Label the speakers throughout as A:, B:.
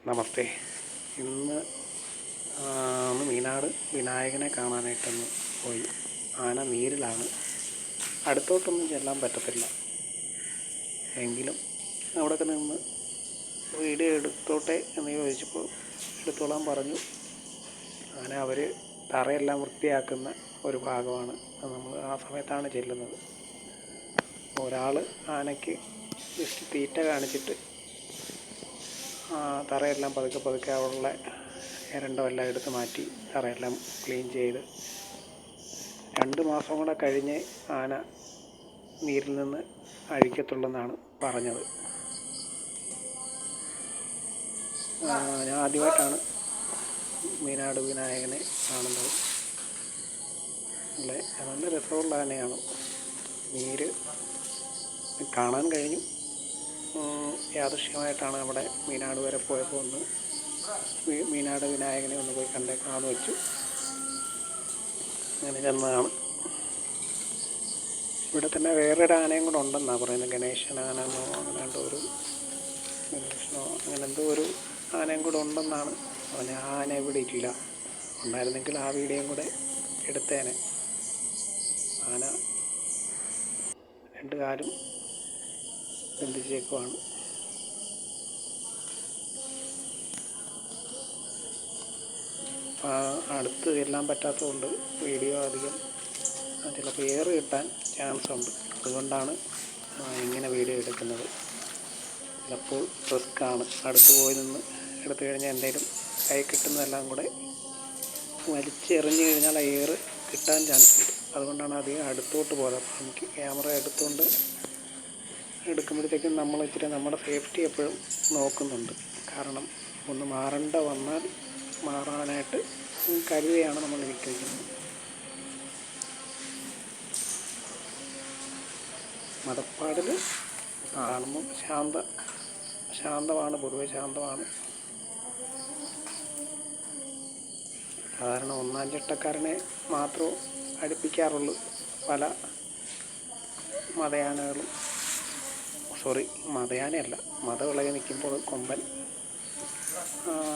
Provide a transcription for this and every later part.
A: നമസ്തേ. ഇന്ന് മീനാട് വിനായകനെ കാണാനായിട്ടൊന്ന് പോയി. ആന നീരിലാണ്. അടുത്തോട്ടൊന്നും ചെല്ലാൻ പറ്റത്തില്ല. എങ്കിലും അവിടെയൊക്കെ നിന്ന് വീഡിയോ എടുത്തോട്ടെ എന്ന് ചോദിച്ചപ്പോൾ എടുത്തോളാൻ പറഞ്ഞു. ആന അവർ തറയെല്ലാം വൃത്തിയാക്കുന്ന ഒരു ഭാഗമാണ്. നമ്മൾ ആ സമയത്താണ് ചെല്ലുന്നത്. ഒരാൾ ആനയ്ക്ക് ജസ്റ്റ് തീറ്റ കാണിച്ചിട്ട് തറയെല്ലാം പതുക്കെ ഉള്ള എല്ലാം എടുത്ത് മാറ്റി തറയെല്ലാം ക്ലീൻ ചെയ്ത് 2 മാസം കൂടെ കഴിഞ്ഞ് ആന നീരിൽ നിന്ന് അഴിക്കത്തുള്ളെന്നാണ് പറഞ്ഞത്. ഞാൻ ആദ്യമായിട്ടാണ് മീനാട് വിനായകനെ കാണുന്നത്. നല്ല രസമുള്ള ആനയാണ്. നീര് കാണാൻ കഴിഞ്ഞു. യാദൃശ്യമായിട്ടാണ് അവിടെ മീനാട് വരെ പോയപ്പോൾ ഒന്ന് മീനാട് വിനായകനെ ഒന്ന് പോയി കണ്ടേക്കാമെന്ന് വെച്ചു. അങ്ങനെ ചെന്നതാണ്. ഇവിടെ തന്നെ വേറൊരു ആനയും കൂടെ ഉണ്ടെന്നാണ് പറയുന്നത്. ഗണേശൻ ആനയോ അങ്ങനെ എന്തോ ഒരു ആനയും കൂടെ ഉണ്ടെന്നാണ് പറഞ്ഞത്. ആ ആന ഇവിടെ ഇല്ല. ഉണ്ടായിരുന്നെങ്കിൽ ആ വീഡിയോയും കൂടെ എടുത്തേനെ. ആന 2 കാലും ബന്ധിച്ചേക്കുവാണ്. അടുത്ത് ചെല്ലാൻ പറ്റാത്തതുകൊണ്ട് വീഡിയോ അധികം ചിലപ്പോൾ എയർ കിട്ടാൻ ചാൻസ് ഉണ്ട്. അതുകൊണ്ടാണ് ഇങ്ങനെ വീഡിയോ എടുക്കുന്നത്. ചിലപ്പോൾ റിസ്ക്കാണ്. അടുത്ത് പോയി നിന്ന് എടുത്തു കഴിഞ്ഞാൽ എന്തെങ്കിലും കൈ കിട്ടുന്നതെല്ലാം കൂടെ വലിച്ചെറിഞ്ഞു കഴിഞ്ഞാൽ എയർ കിട്ടാൻ ചാൻസ് ഉണ്ട്. അതുകൊണ്ടാണ് അധികം അടുത്തോട്ട് പോകുന്നത്. അപ്പോൾ എനിക്ക് ക്യാമറ എടുത്തുകൊണ്ട് എടുക്കുമ്പോഴത്തേക്കും നമ്മൾ ഇച്ചിരി നമ്മുടെ സേഫ്റ്റി എപ്പോഴും നോക്കുന്നുണ്ട്. കാരണം ഒന്ന് വന്നാൽ മാറാനായിട്ട് കരുതിയാണ് നമ്മൾ നിൽക്കുന്നത്. മതപ്പാടിൽ കാണുമ്പം ശാന്തമാണ്, പൊതുവെ ശാന്തമാണ്. സാധാരണ 1-ാം ചട്ടക്കാരനെ മാത്രമേ അടുപ്പിക്കാറുള്ളൂ. പല മതയാനകളും മതയാനയല്ല, മതവിളകി നിൽക്കുമ്പോൾ കൊമ്പൻ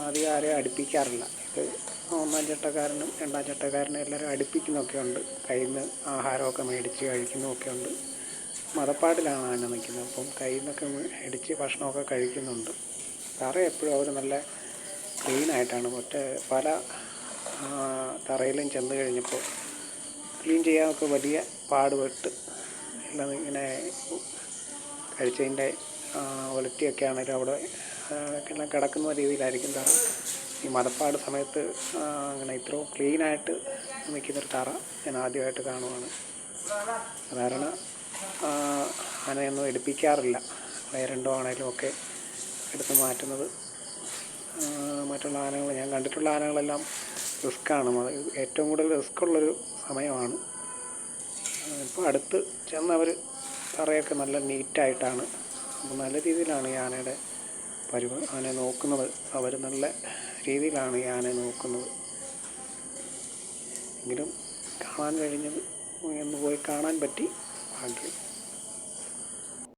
A: അധികം ആരെയും അടുപ്പിക്കാറില്ല. ഇത് 1-ാം ചട്ടക്കാരനും 2-ാം ചട്ടക്കാരനും എല്ലാവരും അടുപ്പിക്കുന്നൊക്കെ ഉണ്ട്. കയ്യിൽ നിന്ന് ആഹാരമൊക്കെ മേടിച്ച് കഴിക്കുന്നതൊക്കെ ഉണ്ട്. മതപ്പാടിലാണ് ആന നിൽക്കുന്നത്. അപ്പം കയ്യിൽ നിന്നൊക്കെ മേടിച്ച് ഭക്ഷണമൊക്കെ കഴിക്കുന്നുണ്ട്. തറ എപ്പോഴും അവർ നല്ല ക്ലീനായിട്ടാണ്. പല തറയിലും ചെന്ന് കഴിഞ്ഞപ്പോൾ ക്ലീൻ ചെയ്യാനൊക്കെ വലിയ പാടുപെട്ട് എല്ലാം ഇങ്ങനെ കഴിച്ചതിൻ്റെ ഒലറ്റിയൊക്കെ ആണെങ്കിലും അവിടെ എല്ലാം കിടക്കുന്ന രീതിയിലായിരിക്കും തറ. ഈ മതപ്പാട് സമയത്ത് അങ്ങനെ ഇത്രയും ക്ലീനായിട്ട് നിൽക്കുന്നൊരു തറ ഞാൻ ആദ്യമായിട്ട് കാണുവാണ്. സാധാരണ ആനയൊന്നും എടുപ്പിക്കാറില്ല. വേറെന്തോ ആണെങ്കിലും ഒക്കെ എടുത്ത് മാറ്റുന്നത്. മറ്റുള്ള ആനകൾ, ഞാൻ കണ്ടിട്ടുള്ള ആനകളെല്ലാം റിസ്ക്കാണ്. ഏറ്റവും കൂടുതൽ റിസ്ക്കുള്ളൊരു സമയമാണ്. ഇപ്പോൾ അടുത്ത് ചെന്നവർ തറയൊക്കെ നല്ല നീറ്റായിട്ടാണ്. അപ്പോൾ നല്ല രീതിയിലാണ് ഈ ആനയെ നോക്കുന്നത്. അവർ നല്ല രീതിയിലാണ് ഈ ആനയെ നോക്കുന്നത്. എങ്കിലും കാണാൻ കഴിഞ്ഞത് ഒന്ന് പോയി കാണാൻ പറ്റി. ഭാഗ്യം.